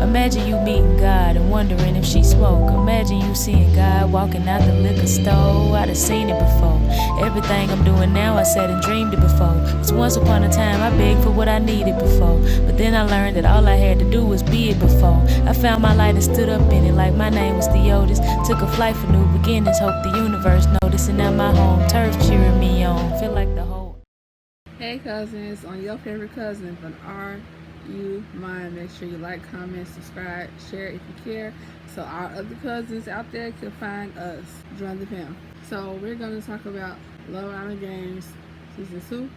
Imagine you meeting God and wondering if she smoke. Imagine you seeing God walking out the liquor store. I done seen it before. Everything I'm doing now, I sat and dreamed it before. Cause once upon a time, I begged for what I needed before. But then I learned that all I had to do was be it before. I found my light and stood up in it like my name was Theotis. Took a flight for new beginnings, hope the universe noticed. And now my home turf cheering me on. Feel like the whole... Hey cousins, on your favorite cousin, but are you mine? Make sure you like, comment, subscribe, share if you care, so our other cousins out there can find us. Join the fam. So we're going to talk about Love Island Games Season 2,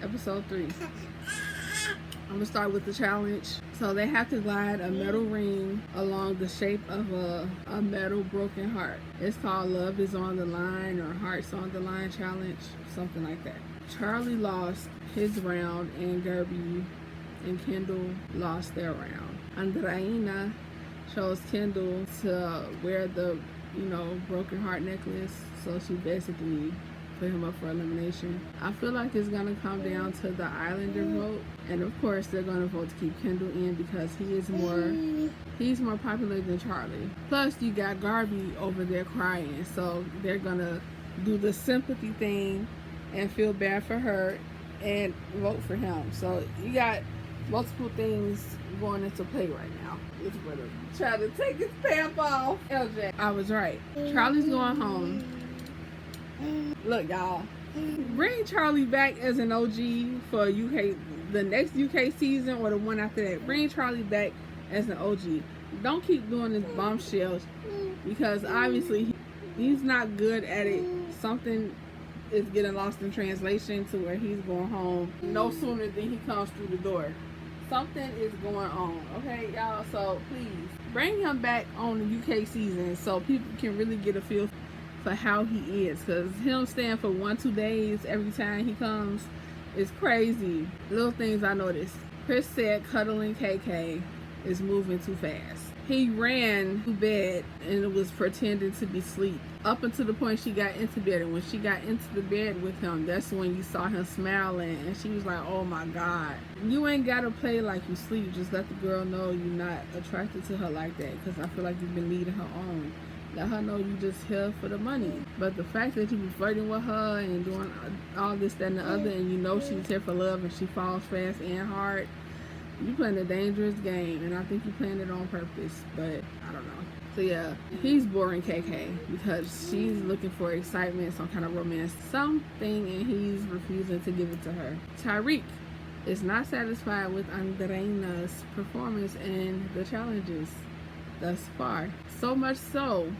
Episode 3. I'm going to start with the challenge. So they have to glide a metal ring along the shape of a metal broken heart. It's called Love is on the Line or Hearts on the Line Challenge, something like that. Charlie lost his round and Gerby and Kendall lost their round. Andreina chose Kendall to wear the, broken heart necklace, so she basically put him up for elimination. I feel like it's gonna come down to the Islander vote, and of course they're gonna vote to keep Kendall in because he's more popular than Charlie. Plus you got Garby over there crying, so they're gonna do the sympathy thing and feel bad for her and vote for him. So you got multiple things going into play right now. It's brother trying to take his pants off. LJ, I was right. Charlie's going home. Look, y'all, bring Charlie back as an OG for UK, the next UK season or the one after that. Bring Charlie back as an OG. Don't keep doing this Bombshells, because obviously he's not good at it. Something is getting lost in translation to where he's going home no sooner than he comes through the door. Something is going on, okay, y'all? So please bring him back on the UK season so people can really get a feel for how he is, because him staying for 1-2 days every time he comes is crazy. Little things I noticed. Chris said cuddling KK is moving too fast. He ran to bed and was pretending to be asleep up until the point she got into bed. And when she got into the bed with him, that's when you saw him smiling, and she was like, oh my God, you ain't gotta play like you sleep. Just let the girl know you're not attracted to her like that, because I feel like you've been leading her on. Let her know you just here for the money. But the fact that you be flirting with her and doing all this, that, and the other, and you know she's here for love and she falls fast and hard, you playing a dangerous game, and I think you playing it on purpose, but I don't know. So yeah, he's boring KK because she's looking for excitement, some kind of romance, something, and he's refusing to give it to her. Tyreek is not satisfied with Andreina's performance in the challenges thus far. So much so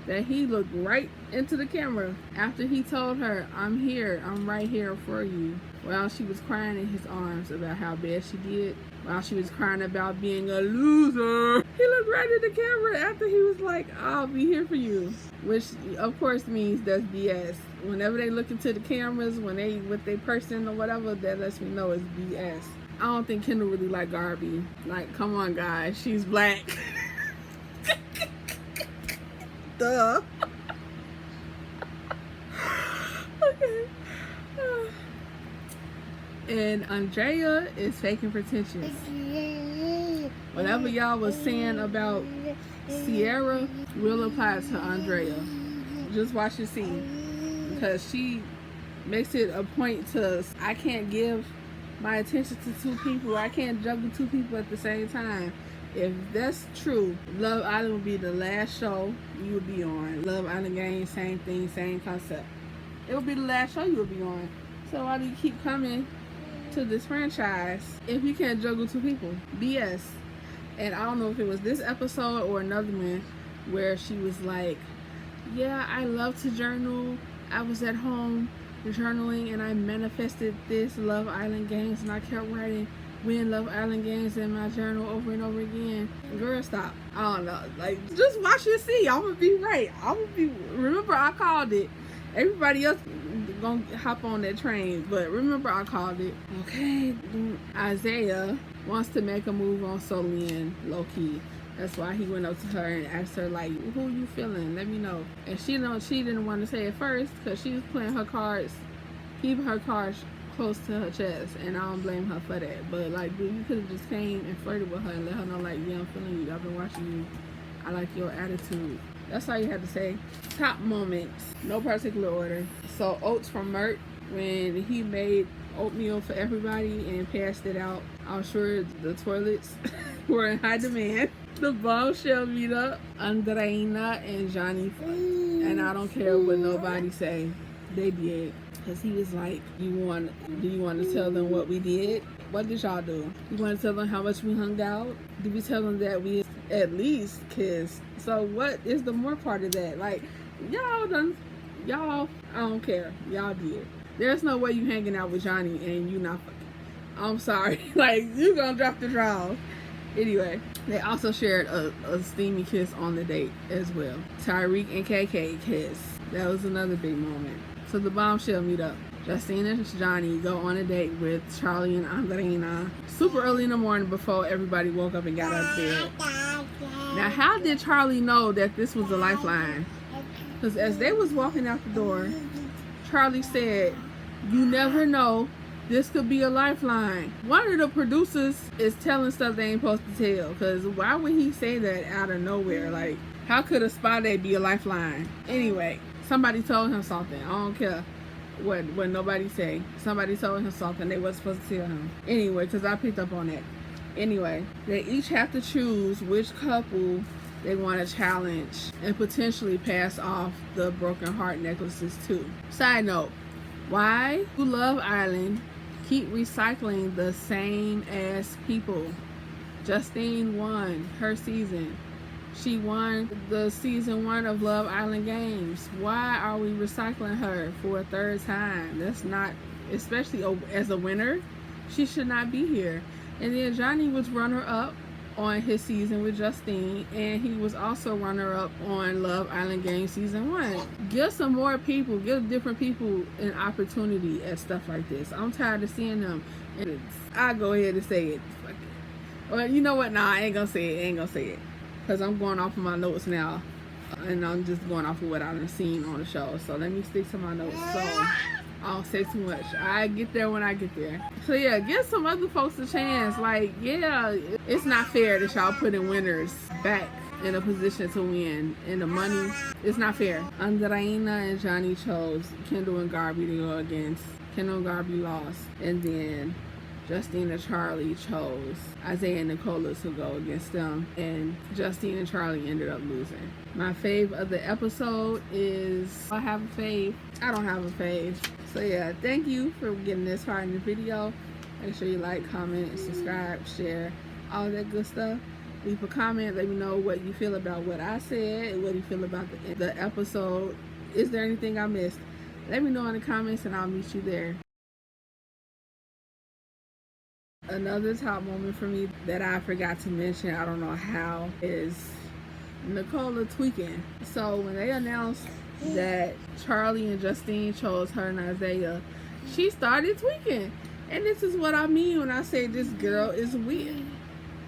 that he looked right into the camera after he told her, I'm here, I'm right here for you, while she was crying in his arms about how bad she did, while she was crying about being a loser. He looked right at the camera after he was like, I'll be here for you, which of course means that's BS. Whenever they look into the cameras, when they with their person or whatever, that lets me know it's BS. I don't think Kendall really like Garby. Like, come on guys, she's black. Duh. Okay. And Andrea is faking pretentious. Whatever y'all was saying about Sierra will apply to Andrea. Just watch and see, because she makes it a point to, I can't give my attention to two people. I can't juggle two people at the same time. If that's true, Love Island will be the last show you will be on. Love Island Games, same thing, same concept. It will be the last show you will be on. So why do you keep coming to this franchise if you can't juggle two people? BS. And I don't know if it was this episode or another one where she was like, yeah, I love to journal. I was at home journaling and I manifested this Love Island Games, and I kept writing win Love Island Games in my journal over and over again. Girl, stop. I don't know. Like, just watch and see. I'm gonna be right. Remember, I called it. Everybody else gonna hop on that train, but remember, I called it. Okay. Isaiah wants to make a move on Solian, low key. That's why he went up to her and asked her, like, who you feeling? Let me know. And she didn't want to say it first because she was playing her cards, keeping her cards close to her chest, and I don't blame her for that. But like, dude, you could have just came and flirted with her and let her know, like, yeah, I'm feeling you. I've been watching you. I like your attitude. That's all you had to say. Top moments, no particular order. So oats from Mert, when he made oatmeal for everybody and passed it out. I'm sure the toilets were in high demand. The Bombshell meet up, Andreina and Johnny fight. And I don't care what nobody say, they did. Cause he was like, do you want to tell them what we did? What did y'all do? You want to tell them how much we hung out? Did we tell them that we at least kissed? So what is the more part of that? Like, y'all, I don't care. Y'all did. There's no way you hanging out with Johnny and you not fucking. I'm sorry. Like, you gonna drop the draw. Anyway, they also shared a steamy kiss on the date as well. Tyreek and KK kiss. That was another big moment. So the Bombshell meet up. Justine and Johnny go on a date with Charlie and Andreina super early in the morning before everybody woke up and got out of bed. Now, how did Charlie know that this was a lifeline? Because as they was walking out the door, Charlie said, you never know, this could be a lifeline. One of the producers is telling stuff they ain't supposed to tell. Because why would he say that out of nowhere? Like, how could a spa day be a lifeline? Anyway, somebody told him something. I don't care what nobody say. Somebody told him something they wasn't supposed to tell him. Anyway, because I picked up on that. Anyway, they each have to choose which couple they want to challenge and potentially pass off the broken heart necklaces to. Side note, why do Love Island keep recycling the same ass people? Justine won her season. She won the season 1 of Love Island Games. Why are we recycling her for a third time? That's not, especially as a winner, she should not be here. And then Johnny was runner-up on his season with Justine, and he was also runner-up on Love Island Games season 1. Give some more people, give different people an opportunity at stuff like this. I'm tired of seeing them, and I'll go ahead and say it. Well, you know what? Nah, I ain't gonna say it. Because I'm going off of my notes now, and I'm just going off of what I've seen on the show. So let me stick to my notes so I don't say too much. I get there when I get there. So yeah, give some other folks a chance. Like, yeah, it's not fair that y'all putting winners back in a position to win. And the money, it's not fair. Andreina and Johnny chose Kendall and Garby to go against. Kendall and Garby lost. And then Justine and Charlie chose Isaiah and Nicola to go against them, and Justine and Charlie ended up losing. My fave of the episode is, I have a fave. I don't have a fave. So yeah, thank you for getting this far in the video. Make sure you like, comment, subscribe, share, all that good stuff. Leave a comment, let me know what you feel about what I said, what you feel about the episode. Is there anything I missed? Let me know in the comments and I'll meet you there. Another top moment for me that I forgot to mention, I don't know how, is Nicola tweaking. So when they announced that Charlie and Justine chose her and Isaiah, she started tweaking. And this is what I mean when I say this girl is weird.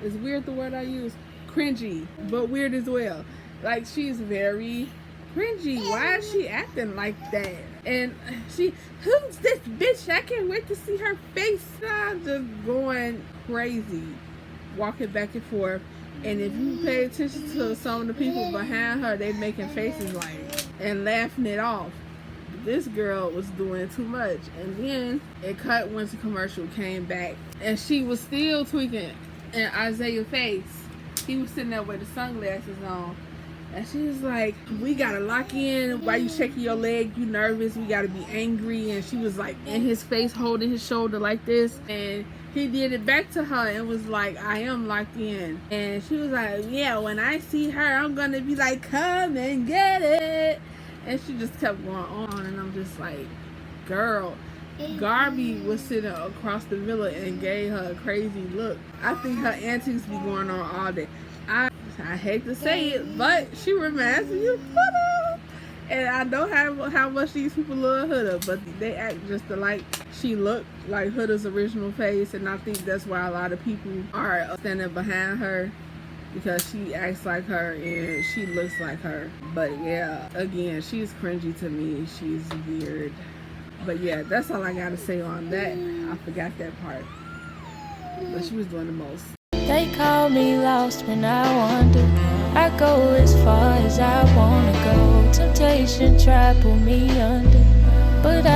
Is weird the word I use? Cringy, but weird as well. Like, she's very cringy. Why is she acting like that? And she, who's this bitch? I can't wait to see her face. I'm just going crazy, walking back and forth. And if you pay attention to some of the people behind her, they making faces like, and laughing it off. This girl was doing too much. And then it cut, went to commercial, came back, and she was still tweaking in Isaiah's face. He was sitting there with the sunglasses on. And she was like, we gotta lock in. Why you shaking your leg? You nervous? We gotta be angry. And she was like in his face, holding his shoulder like this. And he did it back to her and was like, I am locked in. And she was like, yeah, when I see her, I'm gonna be like, come and get it. And she just kept going on. And I'm just like, girl. Garby was sitting across the villa and gave her a crazy look. I think her antics be going on all day. I hate to say it, but she reminds me of Huda. And I know how much these people love Huda, but they act just alike. She looked like Huda's original face, and I think that's why a lot of people are standing behind her, because she acts like her and she looks like her. But yeah, again, she's cringy to me. She's weird. But yeah, that's all I gotta say on that. I forgot that part. But she was doing the most. They call me lost when I wander. I go as far as I wanna go. Temptation try pull me under, but